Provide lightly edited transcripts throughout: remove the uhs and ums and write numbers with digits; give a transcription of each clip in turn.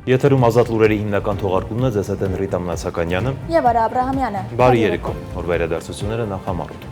Եթերում ազատ լուրերի հիմնական թողարկումն է, ձեզ հետ են Ռիտա Մնացականյանը եւ Արա Աբրահամյանը։ Բարի երեկո։ Օրվա իրադարձությունները նախամարոտ։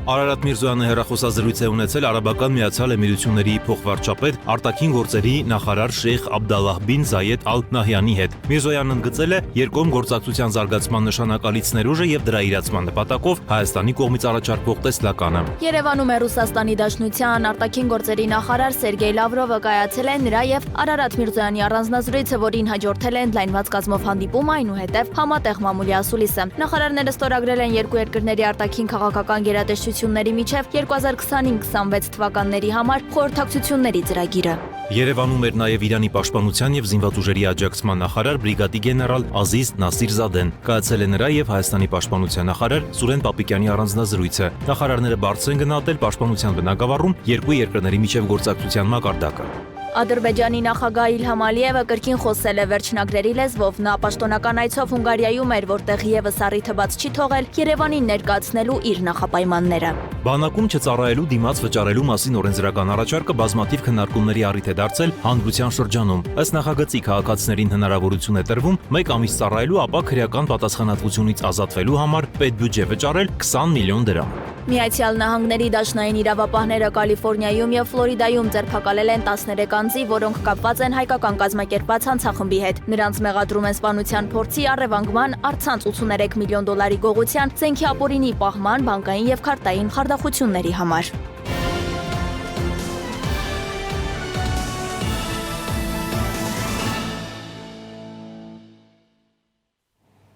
Արարատ Միրզոյանը հեռախոսազրույց է ունեցել Արաբական Միացյալ Էմիրությունների փոխվարչապետ արտաքին գործերի նախարար Շեյխ Աբդալլահ բին Զայեդ Ալ Նահյանի հետ։ Միրզոյանն ընդգծել է երկկողմ գործակցության զարգացման նշանակալից ներուժը եւ դրա իրացման նպատակով Հայաստանի կողմից առաջարկվող տեսլականը։ Երևանում է Ռուսաստանի Դաշնության արտաքին գործերի նախարար Սերգեյ Լավրովը կայացել է նրա եւ Արարատ Միրզոյանի առանձնազրույցը, որին հաջորդել է ընդլայնված կազմով հանդիպում, այնուհետև համատեղ մամուլի ասուլիսը։ Նախարարները ստորագրել են երկու երկրների արտաքին քաղաքական գերատեսչությունների միջև 2025-26 թվականների համար խորհրդակցությունների ծրագիրը։ Երևանում էր նաև Իրանի պաշտպանության եւ զինված ուժերի աջակցման նախարար բրիգադի գեներալ Ազիզ Նասիրզադեն։ Կայացել է նրա եւ Հայաստանի պաշտպանության նախարար Սուրեն Պապիկյանի առանձնազրույցը։ Նախարարները բարձր են գնահատել պաշտպանության բնագավառում երկու երկրների միջև գործակցության մակարդակը։ Ադրբեջանի նախագահ Իլհամ Ալիևը կրկին խոսել է վերջնագրերի լեզվով։ Նա պաշտոնական այցով Հունգարիայում էր, որտեղ եւս առիթը բաց չի թողել Երևանին ներկայացնելու իր նախապայմանները։ Բանակում չծառայելու դիմաց վճարելու մասին օրենսդրական առաջարկը բազմաթիվ քննարկումների առիթ է դարձել հանրության շրջանում։ Ըստ նախագծի քաղաքացիներին հնարավորություն է տրվում 1 ամիս ծառայելու, ապա քրեական պատասխանատվությունից ազատվելու համար պետբյուջե վճարել 20 միլիոն դրամ։ Միացյալ Նահանգների դաշնային իրավապահները Կալիֆոռնիայում եւ Ֆլորիդայում ձերբակալել են 13 անձի, որոնք կապված են հայկական կազմակերպված հանցախմբի հետ։ Նրանց մեղադրում են սպանության փորձի, առևանգման, առցանց 83 միլիոն դոլարի գողության, զենքի ապօրինի պահման, բանկային եւ քարտային խարդախությունների համար։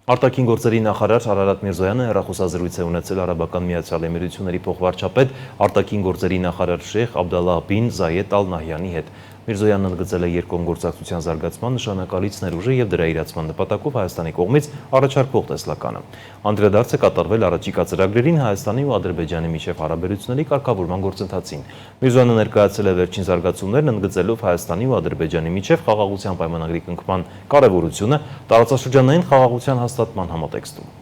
Արտաքին գործերի նախարար Արարատ Միրզոյանը հեռախոսազրույց է ունեցել Արաբական Միացյալ Էմիրությունների փոխվարչապետ արտաքին գործերի նախարար Շեյխ Աբդալլահ բին Զայեդ Ալ Նահյանի հետ։ Միրզոյանն ընդգծել է երկկողմ գործակցության զարգացման նշանակալից ներուժը եւ դրա իրացման նպատակով Հայաստանի կողմից առաջարկվող տեսլականը։ Անդրադարձ է կատարվել առաջիկա ծրագրերին Հայաստանի ու Ադրբեջանի միջև հարաբերությունների կարգավորման գործընթացին։ Միրզոյանը ներկայացրել է վերջին զարգացումներն, ընդգծելով Հայաստանի ու Ադրբեջանի միջև խաղաղության պայմանագրի կնքման կարևորությունը տարածաշրջանային խաղաղության հաստատման համատեքստում։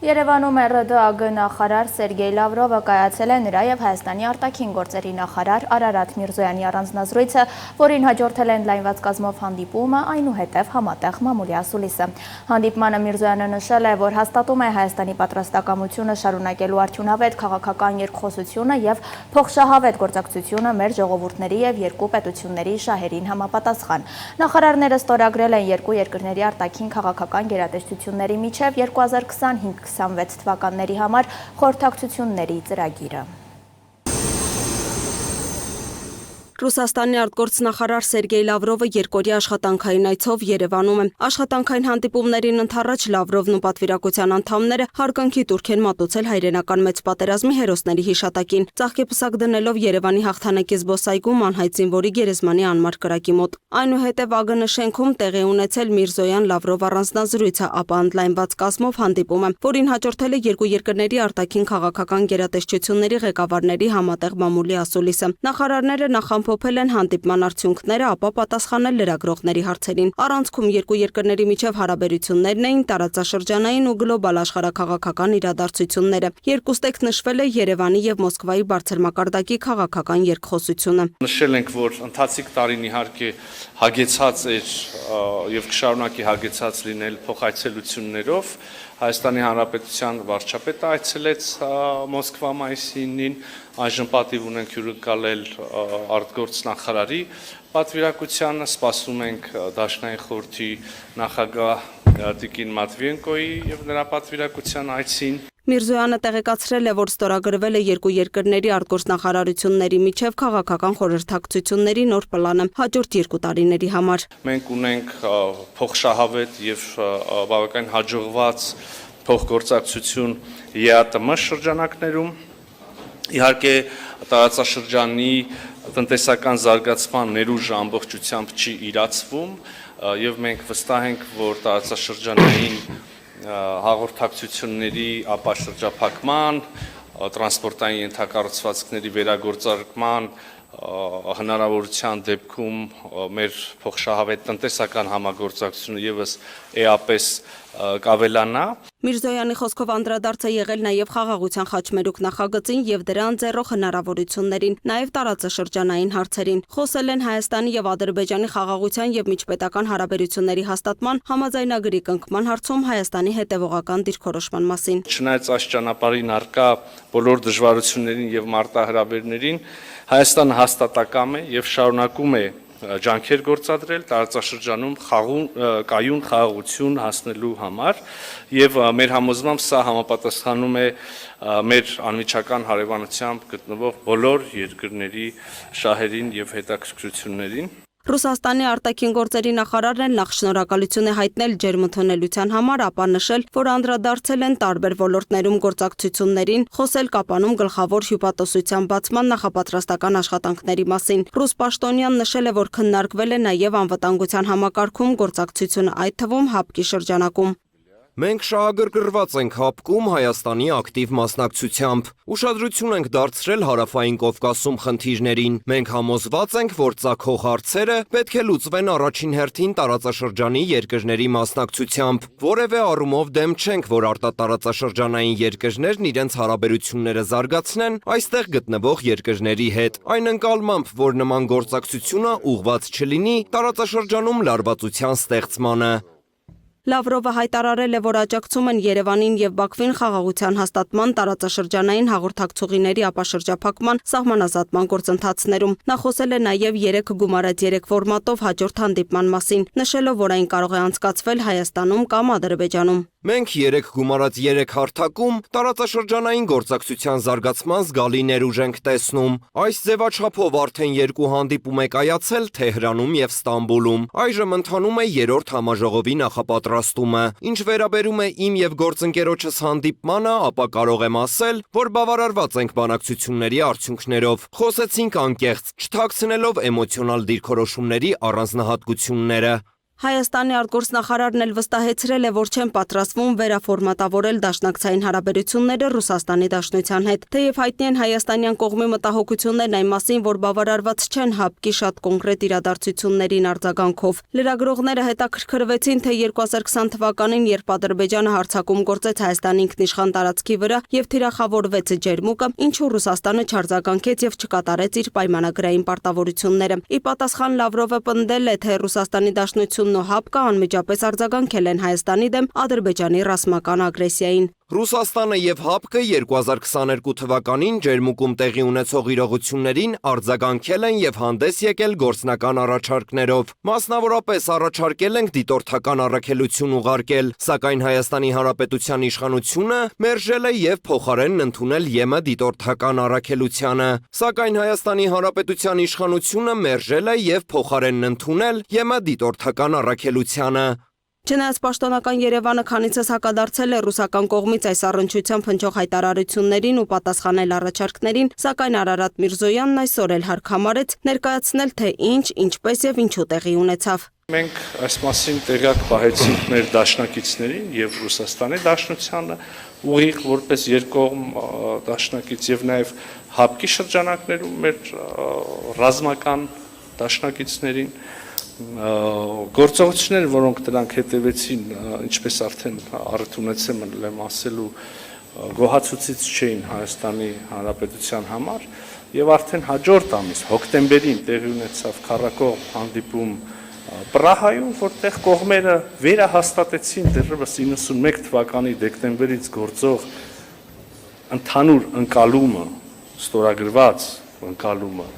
Երևանում ՌԴԱԳ նախարար Սերգեյ Լավրովը կայացել է նրա եւ Հայաստանի արտաքին գործերի նախարար Արարատ Միրզոյանի առանձնազրույցը, որին հաջորդել է ընդլայնված կազմով հանդիպումը, այնուհետև համատեղ մամուլի ասուլիսը։ Հանդիպմանը Միրզոյանը նշել է, որ հաստատում է Հայաստանի պատրաստակամությունը շարունակելու արդյունավետ քաղաքական երկխոսությունը եւ փոխշահավետ գործակցությունը մեր ժողովուրդների եւ երկու պետությունների շահերին համապատասխան։ Նախարարները ստորագրել են երկու երկրների արտաքին քաղաքական գերատեսչությունների միջև 2025-26 թվականների համար խորհրդակցությունների ծրագիրը։ Ռուսաստանի արտգործնախարար Սերգեյ Լավրովը երկօրյա աշխատանքային այցով Երևանում է։ Աշխատանքային հանդիպումներին ընդառաջ Լավրովն ու պատվիրակության անդամները հարգանքի տուրք են մատուցել հայրենական մեծ պատերազմի հերոսների հիշատակին, ծաղկեպսակ դնելով Երևանի հաղթանակի զբոսայգում անհայտ զինվորի գերեզմանի անմար կրակի մոտ։ Այնուհետև ԱԳՆ շենքում տեղի ունեցել Միրզոյան-Լավրով առանձնազրույցը, ապա ընդլայնված կազմով հանդիպումը, որին հաջորդել է երկու երկրների արտաքին քաղաքական գերատեսչությունների ղեկավարների համատեղ մամուլի ասուլիսը։ Նախարարները նախամփոփել են հանդիպման արդյունքները, ապա պատասխանել լրագրողների հարցերին։ Առանցքում երկու երկրների միջև հարաբերություններն էին տարածաշրջանային ու գլոբալ աշխարհաքաղաքական իրադարձությունները։ Երկուստեք նշվել է Երևանի եւ Մոսկվայի բարձր մակարդակի քաղաքական երկխոսությունը։ Նշել ենք, որ ընթացիկ տարին իհարկե հագեցած էր եւ կշարունակի հագեցած լինել փոխայցելություններով։ Հայաստանի Հանրապետության վարչապետը այցելեց Մոսկվա մայիսի 9-ին, այժմ պատիվ ունենք հյուրընկալել արտգործնախարարի պատվիրակությանը, սպասում ենք Դաշնային խորհրդի նախագահ Տիկին Մատվիենկոյի եւ նրա պատվիրակության այցին։ Միրզոյանը տեղեկացրել է, որ ստորագրվել է երկու երկրների արտգործնախարարությունների միջև քաղաքական խորհրդակցությունների նոր պլանը հաջորդ 2 տարիների համար։ Մենք ունենք փոխշահավետ եւ բավական հաջողված փոխգործակցություն ԵԱՏՄ շրջանակներում։ Իհարկե տարածաշրջանի տնտեսական զարգացման ներուժը ամբողջությամբ չի իրացվում եւ մենք վստահ ենք, որ տարածաշրջանային հաղորդակցությունների ապաշրջափակման, տրանսպորտային ենթակառուցվածքների վերագործարկման հնարավորության դեպքում մեր փոխշահավետ տնտեսական համագործակցությունը եւս էապես կավելանա։ Միրզոյանի խոսքով անդրադարձ է եղել նաև խաղաղության խաչմերուկ նախագծին եւ դրա ընձեռող հնարավորություններին, նաև տարածաշրջանային հարցերին։ Խոսել են Հայաստանի եւ Ադրբեջանի խաղաղության եւ միջպետական հարաբերությունների հաստատման համաձայնագրի կնքման հարցում Հայաստանի հետևողական դիրքորոշման մասին։ Չնայած այս ճանապարհին առկա բոլոր դժվարություններին եւ մարտահրավերներին, Հայաստանը հաստատակամ է եւ շարունակում է ջանքեր գործադրել տարածաշրջանում կայուն խաղաղություն հասնելու համար եւ մեր համոզմամբ սա համապատասխանում է մեր անմիջական հարևանությամբ գտնվող բոլոր երկրների շահերին եւ հետաքրքրություններին։ Ռուսաստանի արտաքին գործերի նախարարն էլ նախ շնորհակալություն է հայտնել ջերմընդունելության համար, ապա նշել, որ անդրադարձել են տարբեր ոլորտներում գործակցություններին, խոսել Կապանում գլխավոր հյուպատոսության բացման նախապատրաստական աշխատանքների մասին։ Ռուս պաշտոնյան նշել է, որ քննարկվել է նաև անվտանգության համակարգում գործակցությունը, այդ թվում ՀԱՊԿ-ի շրջանակում։ Մենք շահագրգռված ենք ՀԱՊԿ-ում Հայաստանի ակտիվ մասնակցությամբ։ Ուշադրություն ենք դարձրել Հարավային Կովկասում խնդիրներին։ Մենք համոզված ենք, որ ծագող հարցերը պետք է լուծվեն առաջին հերթին տարածաշրջանի երկրների մասնակցությամբ։ Որևէ առումով դեմ չենք, որ արտատարածաշրջանային երկրներն իրենց հարաբերությունները զարգացնեն այստեղ գտնվող երկրների հետ։ Այն ընկալմամբ, որ նման գործակցությունը ուղղված չլինի տարածաշրջանում լարվածության ստեղծմանը։ Լավրովը հայտարարել է, որ աջակցում են Երևանին եւ Բաքվին խաղաղության հաստատման, տարածաշրջանային հաղորդակցուղիների ապաշրջափակման, սահմանազատման գործընթացներում։ Նա խոսել է նաև 3+3 ֆորմատով հաջորդ հանդիպման մասին, նշելով, որ այն կարող է անցկացվել Հայաստանում կամ Ադրբեջանում։ Մենք 3+3 հարթակում տարածաշրջանային գործակցության զարգացման զգալի ներուժ ենք տեսնում։ Այս ձևաչափով արդեն 2 հանդիպում է կայացել Թեհրանում եւ Ստամբուլում։ Այժմ ընթանում է 3-րդ համաժողովի նախապատրաստումը։ Ինչ վերաբերում է իմ եւ գործընկերոջս հանդիպմանը, ապա կարող եմ ասել, որ բավարարված ենք բանակցությունների արդյունքներով։ Խոսեցինք անկեղծ, չթաքցնելով էմոցիոնալ դիրքորոշումների առանձնահատկությունները։ Հայաստանի արտգործնախարարն էլ վստահեցրել է, որ չեն պատրաստվում վերաֆորմատավորել դաշնակցային հարաբերությունները Ռուսաստանի Դաշնության հետ։ Թեև հայտնի են հայաստանյան կողմի մտահոգություններն այն մասին, որ բավարարված չեն ՀԱՊԿ-ի շատ կոնկրետ իրադարձություններին արձագանքով։ Լրագրողները հետաքրքրվեցին, թե 2020 թվականին, երբ Ադրբեջանը հարձակում գործեց Հայաստանի ինքնիշխան տարածքի վրա եւ թիրախավորվեց Ջերմուկը, ինչու Ռուսաստանը չարձագանքեց եւ չկատարեց իր պայմանագրային պարտավորությունները։ Ի պատասխան Լավրովը պնդել է, թե Ռուսաստանի Դաշնությունն ու ՀԱՊԿ-ը անմիջապես արձագանքել են Հայաստանի դեմ Ադրբեջանի ռազմական ագրեսիային։ Ռուսաստանը եւ ՀԱՊԿ-ը 2022 թվականին Ջերմուկում տեղի ունեցող իրողություններին արձագանքել են եւ հանդես եկել գործնական առաջարկներով։ Մասնավորապես առաջարկել ենք դիտորդական առաքելություն ուղարկել, սակայն Հայաստանի Հանրապետության իշխանությունը մերժել է եւ փոխարենն ընդունել ԵՄ դիտորդական առաքելությանը։ Սակայն Հայաստանի Հանրապետության իշխանությունը մերժել է եւ փոխարենն ընդունել ԵՄ դիտորդական առաքելությանը։ Չնայած պաշտոնական Երևանը քանիցս հակադարձել է ռուսական կողմից այս առնչությամբ հնչող հայտարարություններին ու պատասխանել առաջարկներին, սակայն Արարատ Միրզոյանն այսօր էլ հարկ համարեց ներկայացնել, թե ինչ, ինչպես եւ ինչու տեղի ունեցավ։ Մենք այս մասին տեղյակ պահեցինք մեր դաշնակիցներին եւ Ռուսաստանի Դաշնությանը, ուղիղ որպես երկկողմ դաշնակից եւ նաեւ ՀԱՊԿ-ի շրջանակներում մեր ռազմական դաշնակիցներին գործողություններ, որոնք դրանք հետևեցին, ինչպես արդեն առիթ ունեցել եմ ասելու, գոհացուցիչ չէին Հայաստանի Հանրապետության համար եւ արդեն հաջորդ ամիս հոկտեմբերին տեղի ունեցավ քառակողմ հանդիպում Պրահայում, որտեղ կողմերը վերահաստատեցին դեռևս 91 թվականի դեկտեմբերից գործող ընդհանուր ընկալումը, ստորագրված ընկալումը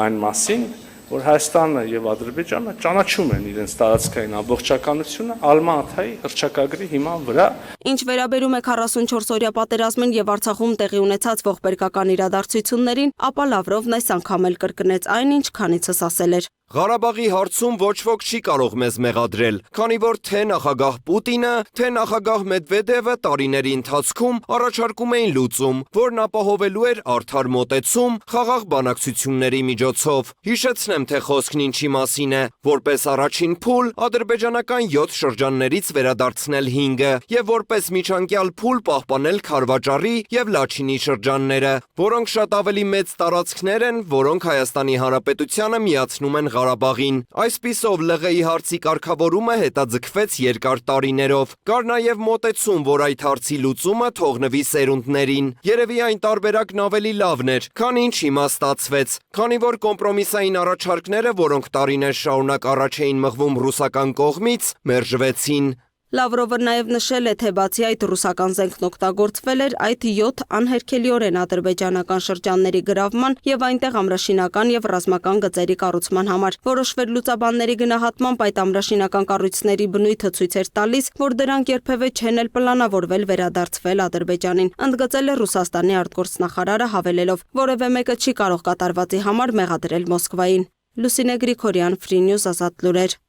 այն մասին, որ Հայաստանը եւ Ադրբեջանը ճանաչում են իրենց տարածքային ամբողջականությունը Ալմա-Աթայի հռչակագրի հիման վրա։ Ինչ վերաբերում է 44-օրյա պատերազմին եւ Արցախում տեղի ունեցած ողբերգական իրադարձություններին, ապա Լավրովն այս անգամ էլ կրկնեց այն, ինչ քանիցս ասել էր։ Ղարաբաղի հարցում ոչ ոք չի կարող մեզ մեղադրել, քանի որ թե նախագահ Պուտինը, թե նախագահ Մեդվեդևը տարիների ընթացքում առաջարկում էին լուծում, որն ապահովելու էր արդար մոտեցում խաղաղ բանակցությունների միջոցով։ Հիշեցնեմ, եմ, թե խոսքն ինչի մասին է։ Որպես առաջին փուլ ադրբեջանական 7 շրջաններից վերադարձնել 5-ը եւ որպես միջանկյալ փուլ պահպանել Քարվաճարի եւ Լաչինի շրջանները, որոնք շատ ավելի մեծ տարածքներ են, որոնք Հայաստանի Հանրապետությանը միացնում են Ղարաբաղին։ Այսպիսով ԼՂ-ի հարցի կարգավորումը հետաձգվեց երկար տարիներով։ Կար նաեւ մոտեցում, որ այդ հարցի լուծումը թողնվի սերունդներին։ Երևի այն տարբերակն ավելի լավն էր, քան ինչ հիմա ստացվեց, քանի որ կոմպրոմիսային առաջարկները, որոնք տարիներ շարունակ առաջ էին մղվում ռուսական կողմից, մերժվեցին։ Լավրովը նաև նշել է, թե բացի այդ ռուսական զենքն օգտագործվել էր այդ 7 անհերքելիորեն ադրբեջանական շրջանների գրավման եւ այնտեղ ամրաշինական եւ ռազմական գծերի կառուցման համար։ Որոշվեր լուծաբանների գնահատմամբ այդ ամրաշինական կառույցների բնույթը ցույց էր տալիս, որ դրանք երբևէ չեն էլ պլանավորվել վերադարձվել Ադրբեջանին, ընդգծել է Ռուսաստանի արտգործնախարարը, հավելելով, որևէ մեկը չի կարող կատարվածի համար մեղադրել Մոսկվային։ Լուսինե Գրիգորյան, Free News, Ազատ լուրեր։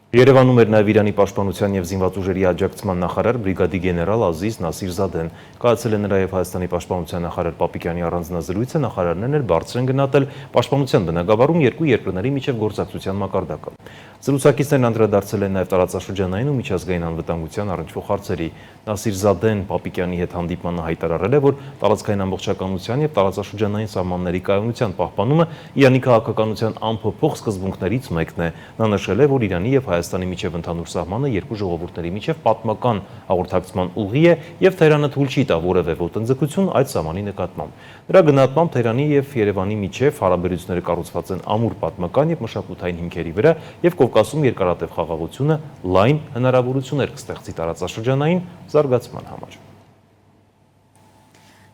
Երևանում էր նաև Իրանի պաշտպանության և զինված ուժերի աջակցման նախարար բրիգադի գեներալ Ազիզ Նասիրզադեն։ Կայացել է նրա և Հայաստանի պաշտպանության նախարար Պապիկյանի առանձնազրույցը, նախարարներն էլ բարձր են գնահատել պաշտպանության բնագավառում երկու երկրների միջև գործակցության մակարդակը։ Զրուցակիցներն անդրադարձել են նաև տարածաշրջանային ու միջազգային անվտանգության առնչվող հարցերի։ Նասիրզադեն Պապիկյանի հետ հանդիպմանը հայտարարել է, որ տարածքային ամբողջականության և տարածաշրջանային սահմանների կայունության պահպանումը Իրանի քաղաքականության անփոփոխ սկզբունքներից մեկն է։ Նա նշել է, որ Իրանի և Հայաստանի միջև ընդհանուր սահմանը երկու ժողովուրդների միջև պատմական հաղորդակցման ուղի է և Թեհրանը թույլ չի տա որևէ ոտնձգություն այդ սահմանի նկատմամբ։ Նրա գնահատմամբ Թեհրանի և Երևանի միջև հարաբերությունները կառուցված են ամուր պատմական և մշակութային հիմքերի վրա և Կովկասում երկարատև խաղաղությունը լայն հնարավորություններ կստեղծի տարածաշրջանային զարգացման համար։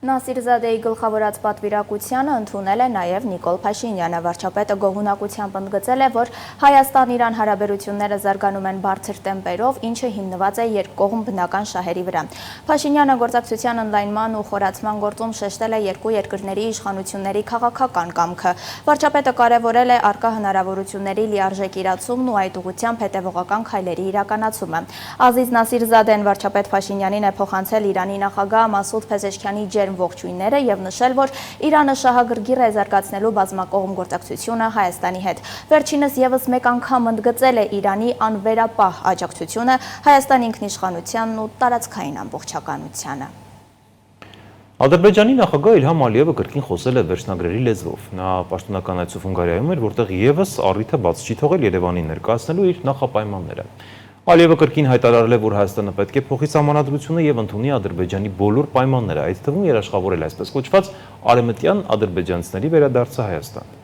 Նասիրզադեի գլխավորած պատվիրակությանը ընդունել է նաև Նիկոլ Փաշինյանը։ Վարչապետը գոհունակությամբ ընդգծել է, որ Հայաստան-Իրան հարաբերությունները զարգանում են բարձր տեմպերով, ինչը հիմնված է երկկողմ բնական շահերի վրա։ Փաշինյանը գործակցության ընդլայնման ու խորացման գործում շեշտել է երկու երկրների իշխանությունների քաղաքական կամքը։ Վարչապետը կարևորել է առկա հնարավորությունների լիարժեք իրացումն ու այդ ուղղությամբ հետևողական քայլերի իրականացումը։ Ազիզ Նասիրզադեն վարչապետ Փաշինյանին է փոխանցել Իրանի նախագահ Մասուդ Փեզեշքյանի ջերմ ողջույնները եւ նշել, որ Իրանը շահագրգիռ է զարգացնելու բազմակողմ գործակցությունը Հայաստանի հետ։ Վերջինս եւս մեկ անգամ ընդգծել է Իրանի անվերապահ աջակցությունը Հայաստանի ինքնիշխանությանն ու տարածքային ամբողջականությանը։ Ադրբեջանի նախագահ Իլհամ Ալիևը կրկին խոսել է վերջնագրերի լեզվով։ Նա պաշտոնական այցով Հունգարիայում էր, որտեղ եւս առիթը բաց չի թողել Երևանին ներկայացնելու իր նախապայմանները։ Ալիևը կրկին հայտարարել է, որ Հայաստանը պետք է փոխի սահմանադրությունը եւ ընդունի Ադրբեջանի բոլոր պայմանները, այդ թվում երաշխավորել այսպես կոչված արևմտյան ադրբեջանցիների վերադարձը Հայաստան։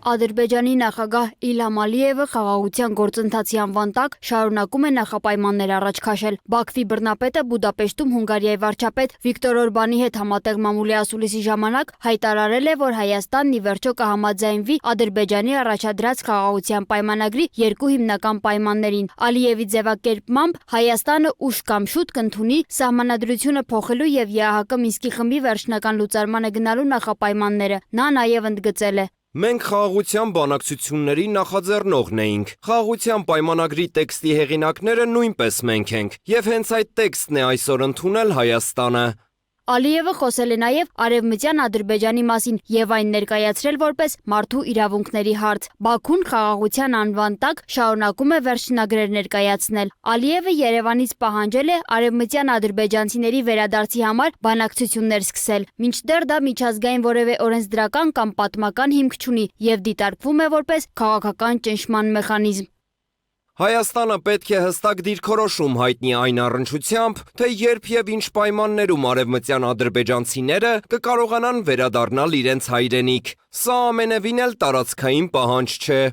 Ադրբեջանի նախագահ Իլհամ Ալիևը խաղաղության գործընթացի անվան տակ շարունակում է նախապայմաններ առաջ քաշել։ Բաքվի բռնապետը Բուդապեշտում Հունգարիայի վարչապետ Վիկտոր Օրբանի հետ համատեղ մամուլի ասուլիսի ժամանակ հայտարարել է, որ Հայաստանն ի վերջո կհամաձայնվի Ադրբեջանի առաջադրած խաղաղության պայմանագրի երկու հիմնական պայմաններին։ Ալիևի ձևակերպմամբ Հայաստանը ուշ կամ շուտ կընդունի սահմանադրությունը փոխելու եւ ԵԱՀԿ Մինսկի խմբի վերջնական լուծարմանը գնալու նախապայմանները։ Նա նաեւ ընդգծել է. Մենք խաղաղության բանակցությունների նախաձեռնողն էինք։ Խաղաղության պայմանագրի տեքստի հեղինակները նույնպես մենք ենք, եւ հենց այդ տեքստն է այսօր ընդունել Հայաստանը։ Ալիևը խոսել է նաև Արևմտյան Ադրբեջանի մասին եւ այն ներկայացրել որպես մարդու իրավունքների հարց։ Բաքուն խաղաղության անվան տակ շարունակում է վերջնագրեր ներկայացնել։ Ալիևը Երևանից պահանջել է արևմտյան ադրբեջանցիների վերադարձի համար բանակցություններ սկսել։ Մինչդեռ դա միջազգային որևէ օրենսդրական կամ պատմական հիմք չունի եւ դիտարկվում է որպես քաղաքական ճնշման մեխանիզմ։ Հայաստանը պետք է հստակ դիրքորոշում հայտնի այն առնչությամբ, թե երբ եւ ինչ պայմաններում արևմտյան ադրբեջանցիները կկարողանան վերադառնալ իրենց հայրենիք։ Սա ամենևին էլ տարածքային պահանջ չէ։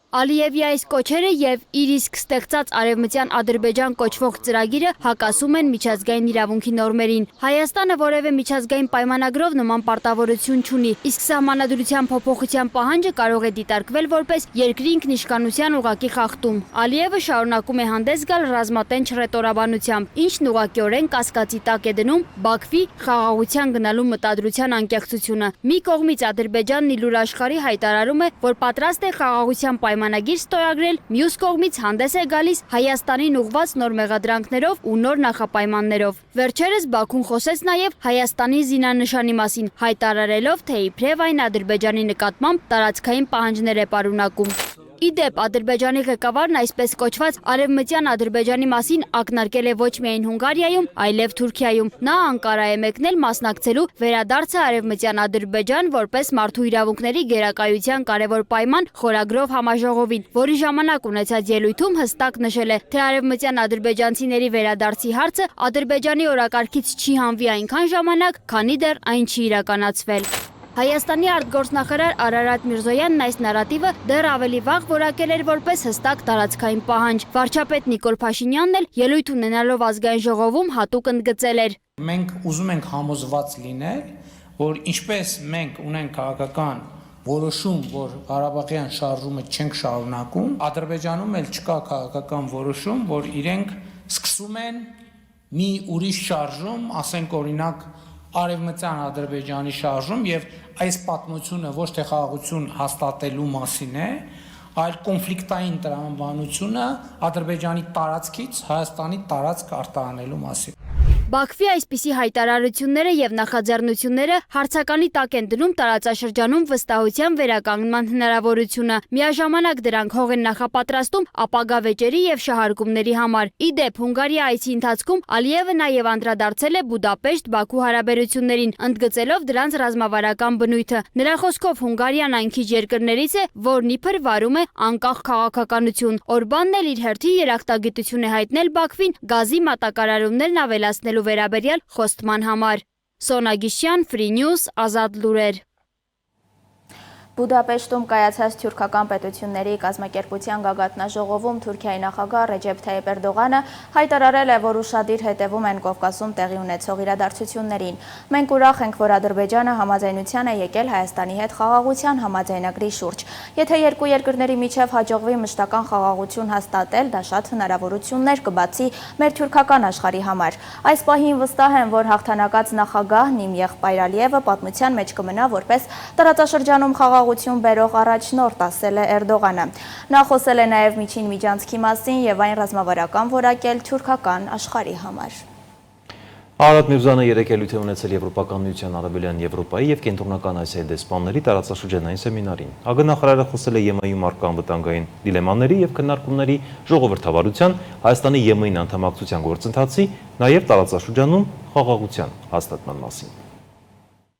Ալիևի այս կոչերը եւ իր իսկ ստեղծած արևմտյան Ադրբեջան կոչվող ծրագիրը հակասում են միջազգային իրավունքի նորմերին։ Հայաստանը որևէ միջազգային պայմանագրով նման պարտավորություն չունի, իսկ սահմանադրության փոփոխության պահանջը կարող է դիտարկվել որպես երկրի ինքնիշխանության ուղղակի խախտում։ Ալիևը շարունակում է հանդես գալ ռազմատենչ ռետորաբանությամբ, ինչն ուղղակիորեն կասկածի տակ է դնում Բաքվի խաղաղության գնալու մտադրության անկեղծությունը։ Մի կողմից Ադրբեջանն իր աշխարհի հայտարարում է, որ պատրաստ է խաղաղության պայմանագիր ստորագրել, մյուս կողմից հանդես է գալիս Հայաստանին ուղղված նոր մեղադրանքներով ու նոր նախապայմաններով։ Վերջերս Բաքուն խոսեց նաև Հայաստանի զինանշանի մասին, հայտարարելով, թե իբրև այն Ադրբեջանի նկատմամբ տարածքային պահանջներ է պարունակում։ Ի դեպ, Ադրբեջանի ղեկավարն այսպես կոչված Արևմտյան Ադրբեջանի մասին ակնարկել է ոչ միայն Հունգարիայում, այլև Թուրքիայում։ Նա Անկարա է մեկնել մասնակցելու վերադարձը Արևմտյան Ադրբեջան որպես մարդու իրավունքների գերակայության կարևոր պայման խորագրով համաժողովին, որի ժամանակ ունեցած ելույթում հստակ նշել է, թե արևմտյան ադրբեջանցիների վերադարձի հարցը Ադրբեջանի օրակարգից չի հանվի այնքան ժամանակ, քանի դեռ այն չի իրականացվել։ Հայաստանի արտգործնախարար Արարատ Միրզոյանն այս նարատիվը դեռ ավելի վաղ որակել էր որպես հստակ տարածքային պահանջ։ Վարչապետ Նիկոլ Փաշինյանն էլ ելույթ ունենալով ազգային ժողովում հատուկ ընդգծել էր. Մենք ուզում ենք համոզված լինել, որ ինչպես մենք ունենք քաղաքական որոշում, որ Ղարաբաղյան շարժումը չենք շարունակում, Ադրբեջանում էլ չկա քաղաքական որոշում, որ իրենք սկսում են մի ուրիշ շարժում, ասենք օրինակ Արևմտյան Ադրբեջանի շարժում եւ այս պատմությունը ոչ թե խաղաղություն հաստատելու մասին է, այլ կոնֆլիկտային տրամաբանությունը Ադրբեջանի տարածքից Հայաստանի տարածք արտահանելու մասին։ Բաքվի այսպիսի հայտարարությունները եւ նախաձեռնությունները հարցականի տակ են դնում տարածաշրջանում վստահության վերականգնման հնարավորությունը։ Միաժամանակ դրանք հող են նախապատրաստում ապագա վեճերի եւ շահարկումների համար։ Ի դեպ, Հունգարիա այցի ընթացքում Ալիևը նաեւ անդրադարձել է Բուդապեշտ-Բաքու հարաբերություններին, ընդգծելով դրանց ռազմավարական բնույթը։ Նրա խոսքով Հունգարիան այն քիչ երկրներից է, որն իբր վարում է անկախ քաղաքականություն։ Օրբանն էլ իր հերթի երախտագիտություն է հայտնել Բաքվին գազի մատակարարումներն ավելացնելու վերաբերյալ խոստման համար։ Սոնա Գիշյան, Free News, Ազատ լուրեր։ Բուդապեշտում կայացած թուրքական պետությունների կազմակերպության գագաթնաժողովում Թուրքիայի նախագահ Ռեջեփ Թայիփ Էրդողանը հայտարարել է, որ ուշադիր հետևում են Կովկասում տեղի ունեցող իրադարձություններին։ Մենք ուրախ ենք, որ Ադրբեջանը համաձայնության է եկել Հայաստանի հետ խաղաղության համաձայնագրի շուրջ։ Եթե երկու երկրների միջև հաջողվի մշտական խաղաղություն հաստատել, դա շատ հնարավորություններ կբացի մեր թուրքական աշխարհի համար։ Այս պահին վստահ եմ, որ հաղթանակած նախագահն իմ եղբայր Ալիևը պատմության մեջ կմնա որպես տարածաշրջանում խաղաղություն բերող առաջնորդ, ասել է Էրդողանը։ Նա խոսել է նաև միջին միջանցքի մասին եւ այն ռազմավարական որակել թուրքական աշխարհի համար։ Արարատ Միրզոյանը երեկ ելույթ է ունեցել Եվրոպական միության Արևելյան Եվրոպայի եւ Կենտրոնական Ասիայի դեսպանների տարածաշրջանային սեմինարին։ ԱԳ նախարարը խոսել է ԵՄ-ում առկա անվտանգային դիլեմաների եւ քննարկումների ժողովրդավարության, Հայաստանի ԵՄ-ին անդամակցության գործընթացի, նաեւ տարածաշրջանում խաղաղության հաստատման մասին։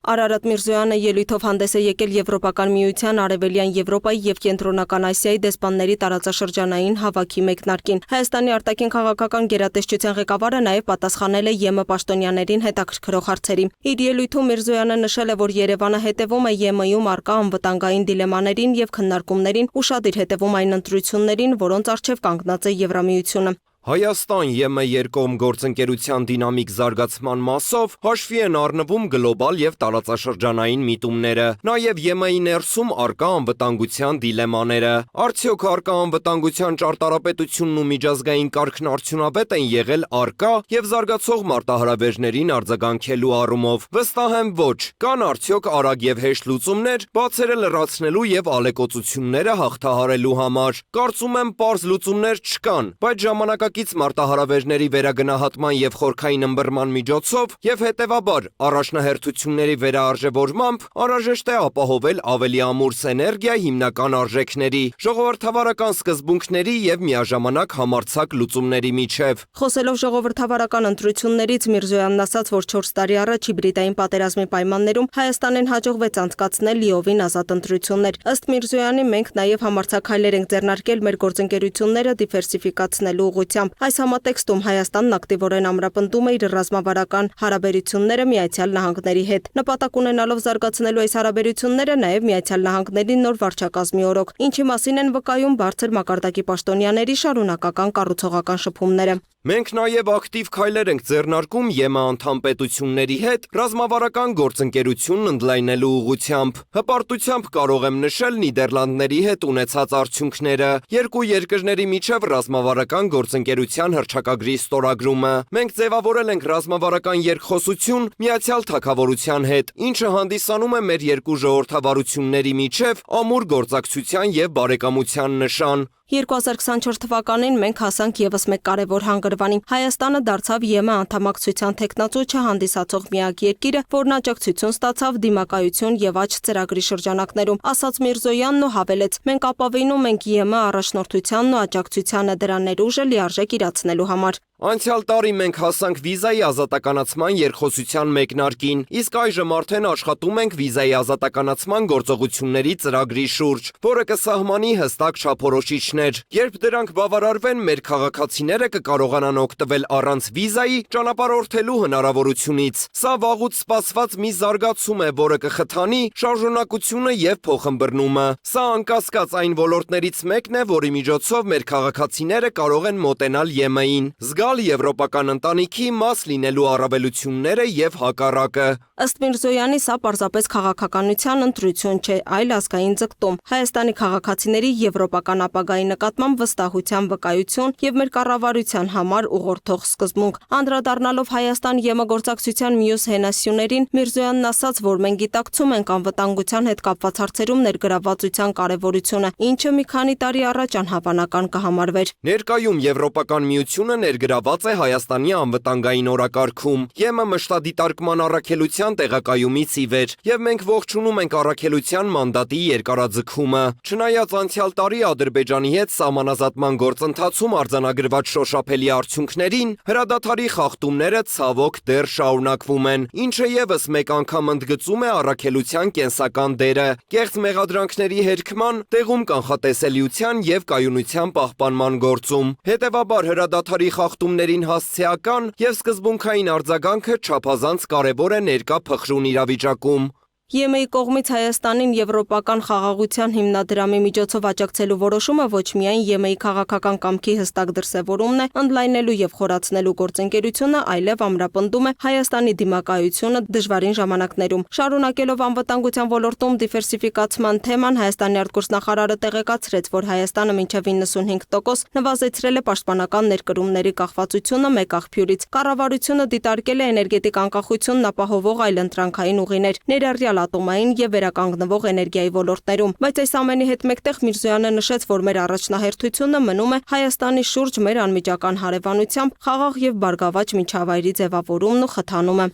Արարատ Միրզոյանը ելույթով հանդես է եկել Եվրոպական միության Արևելյան Եվրոպայի եւ Կենտրոնական Ասիայի դեսպանների տարածաշրջանային հավաքի մեկնարկին։ Հայաստանի արտաքին քաղաքական գերատեսչության ղեկավարը նաեւ պատասխանել է ԵՄ պաշտոնյաներին հետաքրքրող հարցերի։ Իր ելույթում Միրզոյանը նշել է, որ Երևանը հետևում է ԵՄ-ում առկա անվտանգային դիլեմաներին եւ քննարկումներին, ուշադիր հետևում այն ընտրություններին, որոնց առջեւ կանգնած է Եվրամիությունը։ Հայաստան ԵՄ երկկողմ գործընկերության դինամիկ զարգացման մասով հաշվի են առնվում գլոբալ եւ տարածաշրջանային միտումները, նաեւ ԵՄ-ի ներսում առկա անվտանգության դիլեմաները։ Արդյոք առկա անվտանգության ճարտարապետությունն ու միջազգային կարգն արդյունավետ են եղել առկա եւ զարգացող մարտահրավերներին արձագանքելու առումով։ Վստահ եմ ոչ։ Կան արդյոք արագ եւ հեշտ լուծումներ բացերը լրացնելու եւ ալեկոծությունները հաղթահարելու համար։ Կարծում եմ պարզ լուծումներ չկան, բայց ժամանակակից մարտահրավերների վերագնահատման եւ խորքային ըմբռնման միջոցով եւ հետեւաբար առաջնահերթությունների վերաարժևորմամբ անհրաժեշտ է ապահովել ավելի ամուր սիներգիա հիմնական արժեքների, ժողովրդավարական սկզբունքների եւ միաժամանակ համարձակ լուծումների միջև։ Խոսելով ժողովրդավարական ընտրություններից Միրզոյանն ասաց, որ 4 տարի առաջ հիբրիդային պատերազմի պայմաններում Հայաստանին հաջողվեց անցկացնել լիովին ազատ ընտրություններ։ Ըստ Միրզոյանի մենք նաեւ համարձակ քայլեր ենք ձեռնարկել մեր գործընկերությունները դիվերսիֆիկացնելու ուղղությամբ։ Այս համատեքստում Հայաստանն ակտիվորեն ամրապնդում է իր ռազմավարական հարաբերությունները Միացյալ Նահանգների հետ։ Նպատակ ունենալով զարգացնելու այս հարաբերությունները նաև Միացյալ Նահանգների նոր վարչակազմի օրոք, ինչի մասին են վկայում բարձր մակարդակի պաշտոնյաների շարունակական կառուցողական շփումները։ Մենք նաև ակտիվ քայլեր ենք ձեռնարկում ԵՄ անդամ պետությունների հետ ռազմավարական գործընկերությունն ընդլայնելու ուղղությամբ։ Հպարտությամբ կարող եմ նշել Նիդերլանդների հետ ունեցած արդյունքները։ Երկու երկրների միջև ռազմավարական գործընկերություն գործընկերության հռչակագրի ստորագրումը։ Մենք ձևավորել ենք ռազմավարական երկխոսություն Միացյալ Թագավորության հետ, ինչը հանդիսանում է մեր երկու ժողովրդավարությունների միջև ամուր գործակցության եւ բարեկամության նշան։ 2024 թվականին մենք հասանք եւս մեկ կարևոր հանգրվանի։ Հայաստանը դարձավ ԵՄ անդամակցության տեխնացու չհանդիսացող միակ երկիրը, որն աջակցություն ստացավ դիմակայություն եւ աճ ծրագրի շրջանակներում, ասաց Միրզոյանն ու հավելեց. մենք ապավինում ենք ԵՄ առաջնորդությանն ու աջակցությանը դրա ներուժը լիարժեք իրացնելու համար։ Անցյալ տարի մենք հասանք վիզայի ազատականացման երկխոսության մեկնարկին, իսկ այժմ արդեն աշխատում ենք վիզայի ազատականացման գործողությունների ծրագրի շուրջ, որը կսահմանի հստակ չափորոշիչներ։ Երբ դրանք բավարարվեն, մեր քաղաքացիները կկարողանան օգտվել առանց վիզայի ճանապարհորդելու հնարավորությունից։ Սա վաղուց սպասված մի զարգացում է, որը կխթանի շարժունակությունը եւ փոխըմբռնումը։ Սա անկասկած այն ոլորտներից մեկն է, որի միջոցով մեր քաղաքացիները կարող են մոտենալ ԵՄ-ին, եվրոպական ընտանիքի մաս լինելու առավելությունները եւ հակառակը։ Ըստ Միրզոյանի, սա պարզապես քաղաքականության ընտրություն չէ, այլ ազգային ձգտում, Հայաստանի քաղաքացիների եվրոպական ապագայի նկատմամբ վստահության վկայություն եւ մեր կառավարության համար ուղղորդող սկզբունք։ Անդրադառնալով Հայաստան-ԵՄ գործակցության մյուս հենասյուներին, Միրզոյանն ասաց, որ մենք գիտակցում ենք անվտանգության հետ կապված հարցերում ներգրավվածության կարեւորությունը, ինչը մի քանի տարի առաջ անհավանական կհամարվեր։ Ներկայում Եվրոպական միությունը ներգրաված է Հայաստանի անվտանգային օրակարգում, ԵՄ մշտադիտարկման առաքելության տեղակայումից ի վեր, եւ մենք ողջունում ենք առաքելության մանդատի երկարաձգումը։ Չնայած անցյալ տարի Ադրբեջանի հետ սահմանազատման գործընթացում արձանագրված շոշափելի արդյունքներին, հրադադարի խախտումները ցավոք դեռ շարունակվում են, ինչը եւս մեկ անգամ ընդգծում է առաքելության կենսական դերը, կեղծ մեղադրանքների հերքման, տեղում կանխատեսելիության եւ կայունության պահպանման գործում։ Հետևաբար հրադադարի խախտումներին հասցեական եւ սկզբունքային արձագանքը չափազանց կարեւոր է ներկա փխրուն իրավիճակում։ ԵՄ-ի կողմից Հայաստանին եվրոպական խաղաղության հիմնադրամի միջոցով աջակցելու որոշումը ոչ միայն ԵՄ-ի քաղաքական կամքի հստակ դրսևորումն է, ընդլայնելու եւ խորացնելու գործընկերությունը, այլև ամրապնդում է Հայաստանի դիմակայությունը դժվարին ժամանակներում։ Շարունակելով անվտանգության ոլորտում դիվերսիֆիկացման թեման, Հայաստանի արտգործնախարարը տեղեկացրեց, որ Հայաստանը մինչև 95% նվազեցրել է պաշտպանական ներկրումների կախվածությունը մեկ աղբյուրից։ Կառավարությունը դիտարկել է էներգետիկ անկախությունն ապահովող այլընտրանքային ուղիներ, ներառյալ ատոմային եւ վերականգնվող էներգիայի ոլորտներում, բայց այս ամենի հետ մեկտեղ Միրզոյանը նշեց, որ մեր առաջնահերթությունը մնում է Հայաստանի շուրջ մեր անմիջական հարևանությամբ խաղաղ եւ բարգավաճ միջավայրի ձևավորումն ու խթանումը։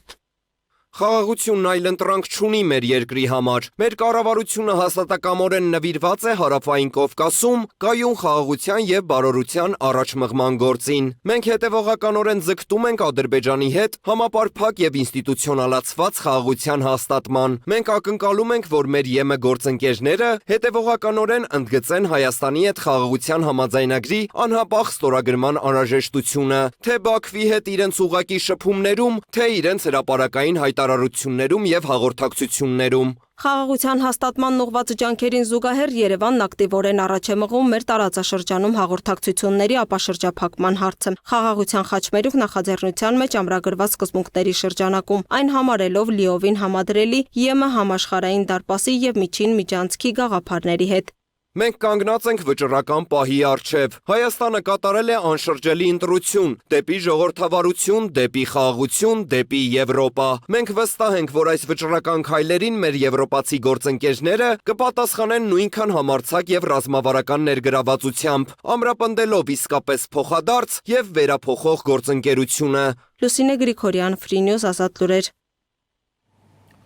Խաղաղությունն այլընտրանք չունի մեր երկրի համար։ Մեր կառավարությունը հաստատակամորեն նվիրված է Հարավային Կովկասում կայուն խաղաղության եւ բարօրության առաջմղման գործին։ Մենք հետևողականորեն ձգտում ենք Ադրբեջանի հետ համապարփակ եւ ինստիտուցիոնալացված խաղաղության հաստատման։ Մենք ակնկալում ենք, որ մեր ԵՄ գործընկերները հետևողականորեն ընդգծեն Հայաստանի հետ խաղաղության համաձայնագրի անհապաղ ստորագրման անհրաժեշտությունը, թե Բաքվի հետ իրենց ուղակի շփումներում, թե իրենց հրապարակային հայտարարություններում եւ հաղորդակցություններում։ Խաղաղության հաստատման ուղղված ջանքերին զուգահեռ Երևանն ակտիվորեն առաջ է մղում մեր տարածաշրջանում հաղորդակցությունների ապաշրջափակման հարցը։ Խաղաղության խաչմերուկ նախաձեռնության մեջ ամրագրված սկզբունքների շրջանակում, այն համարելով լիովին համադրելի ԵՄ համաշխարհային դարպասի եւ միջին միջանցքի գաղափարների հետ։ Մենք կանգնած ենք վճռական պահի առջև։ Հայաստանը կատարել է անշրջելի ընտրություն դեպի ժողովրդավարություն, դեպի խաղաղություն, դեպի Եվրոպա։ Մենք վստահ ենք, որ այս վճռական քայլերին մեր եվրոպացի գործընկերները կպատասխանեն նույնքան համարձակ եւ ռազմավարական ներգրավվածությամբ, ամրապնդելով իսկապես փոխադարձ եւ վերափոխող գործընկերությունը։ Լուսինե Գրիգորյան, Free News, Ազատ լուրեր։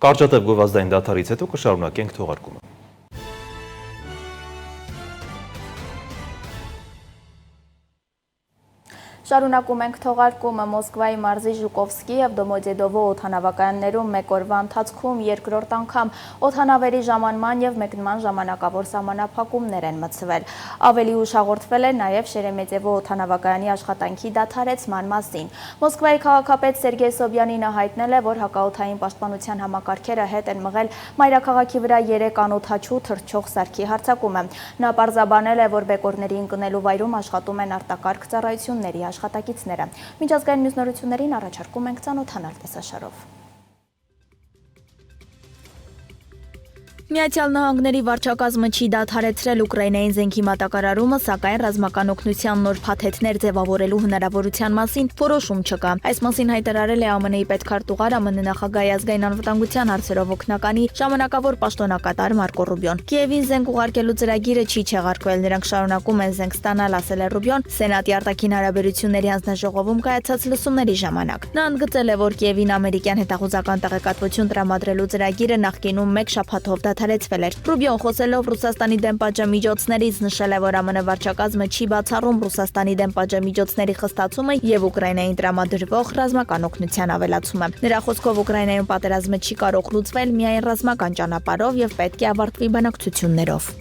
Կարճատև գովազդային դադարից հետո կշարունակենք թողարկումը։ Շարունակում ենք թողարկումը Մոսկվայի մարզի Ժուկովսկի և Դոմոդեդովո օդանավակայաններում մեկ օրվա ընթացքում երկրորդ անգամ օդանավերի ժամանման և մեկնման ժամանակավոր սահմանափակումներ են մտցվել։ Ավելի ուշ հաղորդվել է նաև Շերեմետևո օդանավակայանի աշխատանքի դադարեցման մասին։ Մոսկվայի քաղաքապետ Սերգեյ Սոբյանինը հայտնել է, որ հակաօդային պաշտպանության համակարգերը հետ են մղել մայրաքաղաքի վրա 3 անօդաչու թռչող սարքի հարձակումը։ Նա պարզաբանել է, որ բեկորների ընկնելու վայրում աշխատում են արտակարգ ծառայությունների աշխատակիցները։ Միջազգային մյուս նորություններին առաջարկում ենք ծանոթանալ տեսաշարով։ Միացյալ Նահանգների վարչակազմը չի դադարեցրել Ուկրաինային զենքի մատակարարումը, սակայն ռազմական օգնության նոր փաթեթներ ձևավորելու հնարավորության մասին որոշում չկա։ Այս մասին հայտարարել է ԱՄՆ-ի պետքարտուղար ԱՄՆ նախագահի ազգային անվտանգության հարցերով օգնականի ժամանակավոր պաշտոնակատար Մարկո Ռուբիոն։ Կիևին զենք ուղարկելու ծրագիրը չի չեղարկվել, նրանք շարունակում են զենք ստանալ, ասել է Ռուբիոն Սենատի արտաքին հարաբերությունների հանձնաժողովում կայացած լսումների ժամանակ։ Նա ընդգծել է, որ Կիևին ամերիկյան հետախուզական տեղեկատվություն տրամադրելու ծրագիրը նախկինում մեկ շաբաթով դադարեցվել էր։ Ռուբիոն խոսելով Ռուսաստանի դեմ պատժամիջոցներից նշել է, որ ԱՄՆ վարչակազմը չի բացառում Ռուսաստանի դեմ պատժամիջոցների խստացումը եւ Ուկրաինային տրամադրվող ռազմական օգնության ավելացումը։ Նրա խոսքով Ուկրաինայում պատերազմը չի կարող լուծվել միայն ռազմական ճանապարհով եւ պետք է ավարտվի բանակցություններով։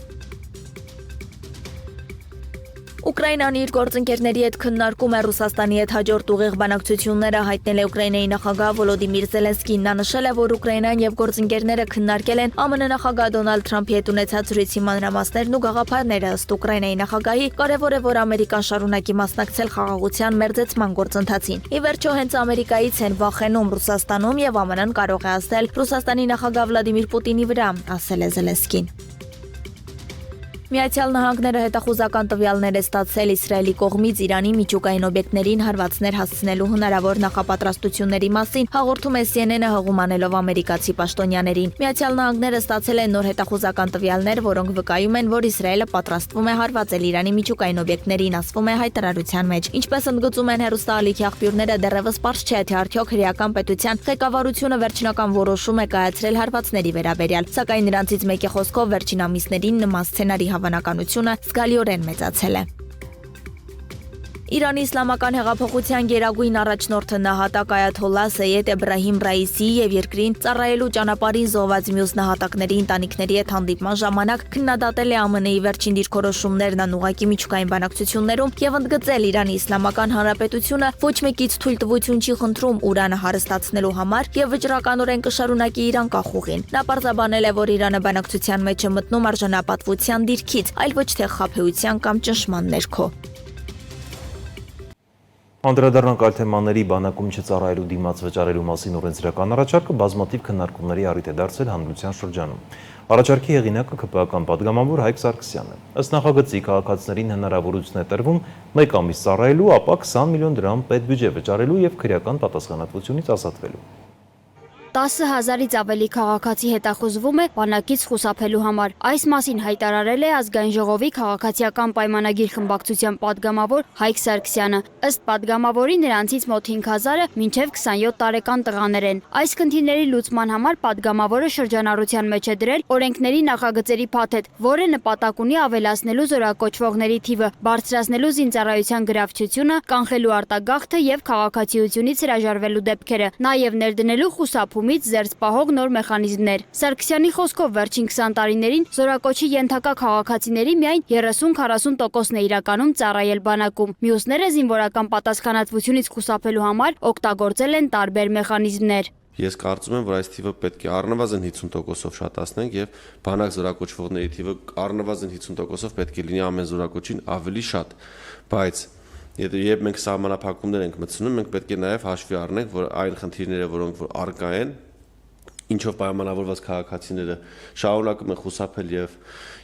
Ուկրաինան իր գործընկերների հետ քննարկում է Ռուսաստանի հետ հաջորդ ուղիղ բանակցությունները, հայտնել է Ուկրաինայի նախագահ Վոլոդիմիր Զելենսկին։ Նա նշել է, որ Ուկրաինան եւ գործընկերները քննարկել են ԱՄՆ նախագահ Դոնալդ Թրամփի հետ ունեցած զրույցի մանրամասներն ու գաղափարները։ Ըստ Ուկրաինայի նախագահի, կարևոր է, որ Ամերիկան շարունակի մասնակցել խաղաղության մերձեցման գործընթացին։ Ի վերջո, հենց Ամերիկայից են վախենում Ռուսաստանում եւ ԱՄՆ-ն կարող է ասել Ռուսաստանի նախագահ Վլադիմիր Պուտինի վրա, ասել է Զելենսկին։ Միացյալ Նահանգները հետախուզական տվյալներ է ստացել Իսրայելի կողմից Իրանի միջուկային օբյեկտներին հարվածներ հասցնելու հնարավոր նախապատրաստությունների մասին, հաղորդում է CNN-ը հղումանելով ամերիկացի պաշտոնյաներին։ Միացյալ Նահանգները ստացել են նոր հետախուզական տվյալներ, որոնք վկայում են, որ Իսրայելը պատրաստվում է հարվածել Իրանի միջուկային օբյեկտներին, ասվում է հայտարարության մեջ։ Ինչպես ընդգծում են հեռուստաալիքի աղբյուրները, դեռևս պարզ չէ, թե արդյոք հրեական պետության ղեկավարությունը վերջնական որոշում է կայացրել հարվածների վերաբերյալ, սակայն նրանցից մեկի խոսքով վերջին ամիսներին նման սցենարի հավանականությունը զգալիորեն մեծացել է։ Իրանի իսլամական հեղափոխության գերագույն առաջնորդը նահատակ Այաթոլլա Սեյեդ Էբրահիմ Ռայիսի եւ երկրին ծառայելու ճանապարհին զոհված մյուս նահատակների ընտանիքների հետ հանդիպման ժամանակ քննադատել է ԱՄՆ-ի վերջին դիրքորոշումներն անուղղակի միջուկային բանակցություններում եւ ընդգծել Իրանի Իսլամական Հանրապետությունը ոչ մեկից թույլտվություն չի խնդրում Ուրանը հարստացնելու համար եւ վճռականորեն կշարունակի իր անկախ ուղին։ Նա պարզաբանել է, որ Իրանը բանակցության մեջ է մտնում արժանապատվության դիրքից, այլ ոչ թե խաբեության կամ ճնշման ներքո։ Անդրադառնանք այլ թեմաների բանակում չծառայելու դիմաց վճարելու մասին օրենսդրական առաջարկը բազմաթիվ քննարկումների առիթ է դարձել հանրության շրջանում։ Առաջարկի հեղինակը ԿՊԱ-կան պատգամավոր Հայկ Սարգսյանն է։ Ըստ նախագծի քաղաքացիներին հնարավորություն է տրվում 1 ամիս ծառայելու, ապա 20 միլիոն դրամ պետբյուջե վճարելու եւ քրեական պատասխանատվությունից ազատվելու։ 10,000-ից ավելի քաղաքացի հետախուզվում է բանակից խուսափելու համար։ Այս մասին հայտարարել է Ազգային ժողովի քաղաքացիական պայմանագիր խմբակցության պատգամավոր Հայկ Սարգսյանը։ Ըստ պատգամավորի, նրանցից մոտ 5,000-ը մինչև 27 տարեկան տղաներ են։ Այս խնդիրների լուծման համար պատգամավորը շրջանառության մեջ է դրել օրենքների նախագծերի փաթեթ, որը նպատակ ունի ավելացնելու զորակոչվողների թիվը, բարձրացնելու զինծառայության գրավչությունը, կանխելու արտագաղթը եւ քաղաքացիությունից հրաժարվելու դեպքերը, նաեւ ներդնելու խուսափում զերծ պահող նոր մեխանիզմներ։ Սարգսյանի խոսքով վերջին 20 տարիներին զորակոչի ենթակա քաղաքացիների միայն 30-40%-ն է իրականում ծառայել բանակում։ Մյուսները զինվորական պատասխանատվությունից խուսափելու համար օգտագործել են տարբեր մեխանիզմներ։ Ես կարծում եմ, որ այս թիվը պետք է առնվազն 50%-ով շատացնենք եւ բանակ զորակոչվողների թիվը առնվազն 50%-ով պետք է լինի ամեն զորակոչին ավելի շատ, բայց երբ մենք սահմանափակումներ ենք մտցնում, մենք պետք է նաև հաշվի առնենք, որ այն խնդիրները, որոնք որ առկա են, ինչով պայմանավորված քաղաքացիները շարունակում են խուսափել եւ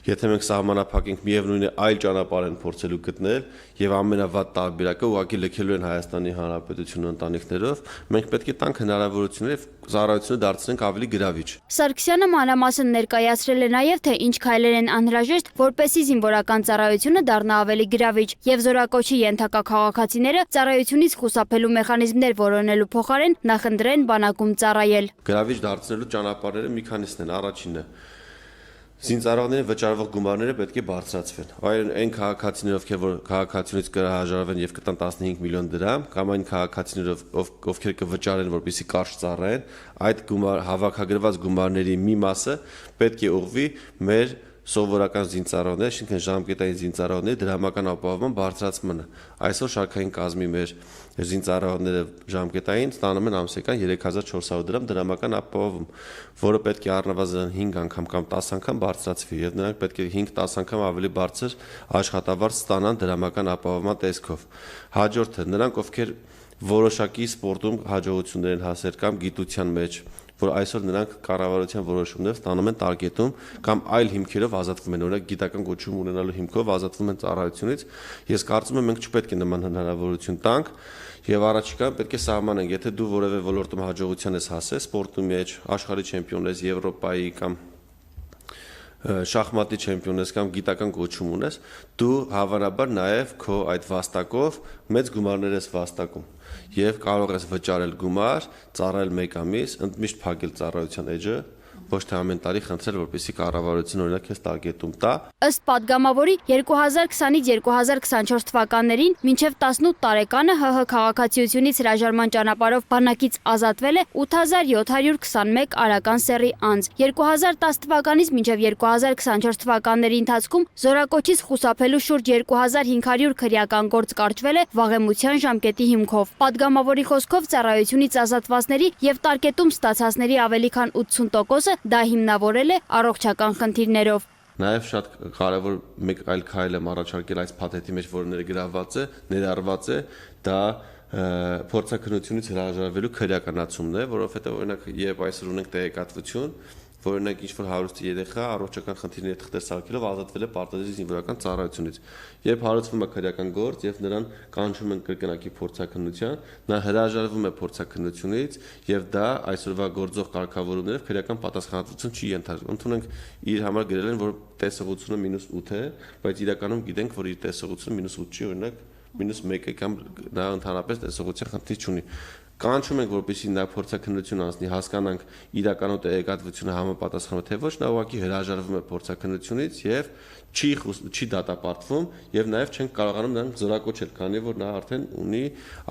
եթե մենք սահմանափակենք միևնույն է այլ ճանապարհ են փորձելու գտնել եւ ամենավատ տարբերակը ուղղակի լքելու են Հայաստանի Հանրապետությունը ընտանիքներով, մենք պետք է տանք հնարավորություններ եւ ծառայությունը դարձնենք ավելի գրավիչ։ Սարգսյանը մանրամասն ներկայացրել է նաեւ, թե ինչ քայլեր են անհրաժեշտ, որպեսզի զինվորական ծառայությունը դառնա ավելի գրավիչ եւ զորակոչի ենթակա քաղաքացիները ծառայությունից խուսափելու մեխանիզմներ որոնելու փոխարեն նախընտրեն բանակում ծառայել։ Գրավիչ դարձնելու ճանապարհները մի քանիսն են։ Առաջինը զինծառայողների վճարվող գումարները պետք է բարձրացվեն։ Այն քաղաքացիներ, ովքեր քաղաքացիությունից կհրաժարվեն եւ կտան 15 միլիոն դրամ, կամ այն քաղաքացիներ, ովքեր կվճարեն, որպեսզի կարճ ծառայեն, այդ հավաքագրված գումարների մի մասը պետք է ուղղվի մեր սովորական զինծառայողներ, այսինքն ժամկետային զինծառայողների դրամական ապահովման բարձրացմանը։ Այսօր շարքային կազմի մեր զինծառայողները ժամկետային ստանում են ամսական 3400 դրամ դրամական ապահովում, որը պետք է առնվազն 5 անգամ կամ 10 անգամ բարձրացվի եւ նրանք պետք է 5-10 անգամ ավելի բարձր աշխատավարձ ստանան դրամական ապահովման տեսքով։ Հաջորդը նրանք, ովքեր որոշակի սպորտում հաջողություններ են հասել կամ գիտության մեջ որ այսօր նրանք կառավարության որոշումներ ստանում են տարգետում կամ այլ հիմքերով ազատվում են, օրինակ գիտական գոչում ունենալու հիմքով ազատվում են ծառայությունից։ Ես կարծում եմ մենք չպետք է նման հնարավորություն տանք եւ առաջիկայում պետք է սահմանենք, եթե դու որևէ ոլորտում հաջողության ես հասել, սպորտի մեջ, աշխարհի չեմպիոն ես, Եվրոպայի կամ շախմատի չեմպիոն ես կամ գիտական գոչում ունես, դու հավանաբար նաև քո այդ վաստակով մեծ գումարներ ես վաստակում եւ կարող ես վճարել գումար, ծառայել 1 ամիս, ընդմիշտ փակել ծառայության էջը, ոչ թե ամեն տարի խնդրել, որպեսզի կառավարությունը օրինակ քեզ տարգետում տա։ Ըստ падգամավորի 2020-ից 2024 թվականներին մինչև 18 տարեկանը ՀՀ քաղաքացիությունից հրաժարման ճանապարհով բանակից ազատվել է 8721 արական սեռի անձ։ 2010 թվականից մինչև 2024 թվականների ընթացքում զորակոչից խուսափելու շուրջ 2500 քրեական գործ կարճվել է վաղեմության ժամկետի հիմքով։ Падգամավորի խոսքով ծառայությունից ազատվածների եւ տարգետում ստացածների ավելի քան 80%-ը դա հիմնավորել է առողջական խնդիրներով։ Նաև շատ կարևոր մեկ այլ քայլ եմ առաջարկել այս փաթեթի մեջ, որը ներառված է, դա փորձաքննությունից հրաժարվելու քրեականացումն է, որովհետև օրինակ երբ այսօր ունենք տեղեկատվություն, որ օրինակ ինչ-որ հարուստ երեխա առողջական խնդիրների թղթեր սարքելով ազատվել է պարտադիր զինվորական ծառայությունից։ Երբ հարուցվում է քրեական գործ եւ նրան կանչում են կրկնակի փորձաքննության, նա հրաժարվում է փորձաքննությունից եւ դա այսօրվա գործող կարգավորումներով քրեական պատասխանատվություն չի ենթարկվում։ Ընդունենք իր համար գրել են, որ տեսողությունը -8 է, բայց իրականում գիտենք, որ իր տեսողությունը -8 չի, օրինակ -1 է կամ նա ընդհանրապես տեսողության խնդիր չունի։ Կանչում ենք, որպեսզի նա փորձաքննություն անցնի, հասկանանք իրականում տեղեկատվությունը համապատասխանում է թե ոչ, նա ուղղակի հրաժարվում է փորձաքննությունից եւ չի դատապարտվում եւ նաեւ չենք կարողանում նրան զորակոչել, քանի որ նա արդեն ունի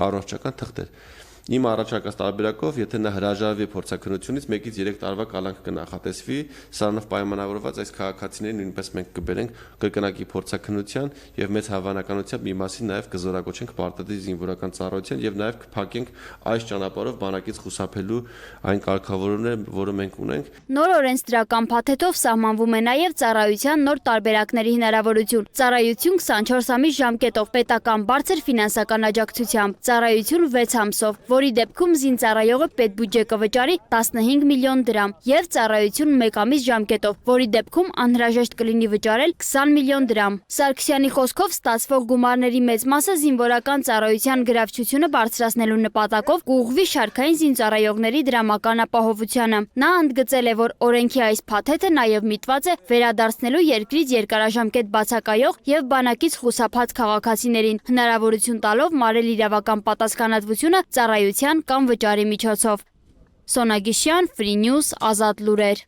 առողջական թղթեր։ Իմ առաջարկած տարբերակով, եթե նա հրաժարվի փորձաքննությունից 1-ից 3 տարվա կալանք կնախատեսվի, սրանով պայմանավորված այս քաղաքացիներին նույնպես մենք կբերենք կրկնակի փորձաքննության եւ մեծ հավանականությամբ մի մասին նաեւ կզորակոչենք պարտադիր զինվորական ծառայության եւ նաեւ կփակենք այս ճանապարհով բանակից խուսափելու այն կարգավորումները, որը մենք ունենք։ Նոր օրենսդրական փաթեթով սահմանվում է նաեւ ծառայության նոր տարբերակների հնարավորություն։ Ծառայություն 24 ամիս ժամկետով պետական բարձր ֆինանսական աջակցությամբ, ծառայություն 6 ամսով, որի դեպքում զինծառայողը պետբյուջե կվճարի 15 միլիոն դրամ եւ ծառայություն 1 ամիս ժամկետով, որի դեպքում անհրաժեշտ կլինի վճարել 20 միլիոն դրամ։ Սարգսյանի խոսքով ստացվող գումարների մեծ մասը զինվորական ծառայության գրավչությունը բարձրացնելու նպատակով կուղղվի շարքային զինծառայողների դրամական ապահովությանը։ Նա ընդգծել է, որ օրենքի այս փաթեթը նաեւ միտված է վերադարձնելու երկրից երկարաժամկետ բացակայող եւ բանակից խուսափած քաղաքացիներին, հնարավորություն տալով մարել իրավական պատասխանատվությունը ծառայության կամ վճարի միջոցով։ Սոնա Գիշյան, Free News, Ազատ լուրեր։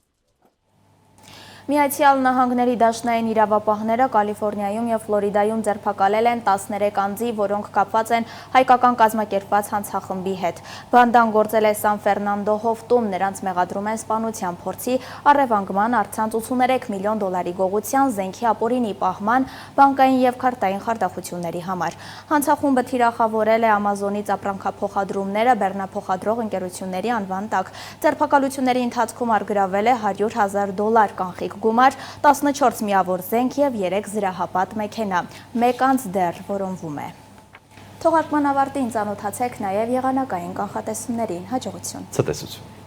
Միացյալ Նահանգների դաշնային իրավապահները Կալիֆոռնիայում եւ Ֆլորիդայում ձերբակալել են 13 անձի, որոնք կապված են հայկական կազմակերպված հանցախմբի հետ։ Բանդան գործել է Սան Ֆերնանդո հովտում, նրանց մեղադրում են սպանության փորձի, առևանգման, առցանց 83 միլիոն դոլարի գողության, զենքի ապօրինի պահման, բանկային եւ քարտային խարդախությունների համար։ Հանցախումբը թիրախավորել է Ամազոնից ապրանքափոխադրումները բեռնափոխադրող ընկերությունների անվան տակ։ Ձերբակալությունների ընթացքում արգրավել է $100,000 կանխիկ գումար, 14 միավոր զենք եւ 3 զրահապատ մեքենա։ 1 անձ դեռ որոնվում է։ Թողարկման ավարտին ծանոթացեք նաեւ եղանակային կանխատեսումներին։ Հաջողություն։ Ցտեսություն։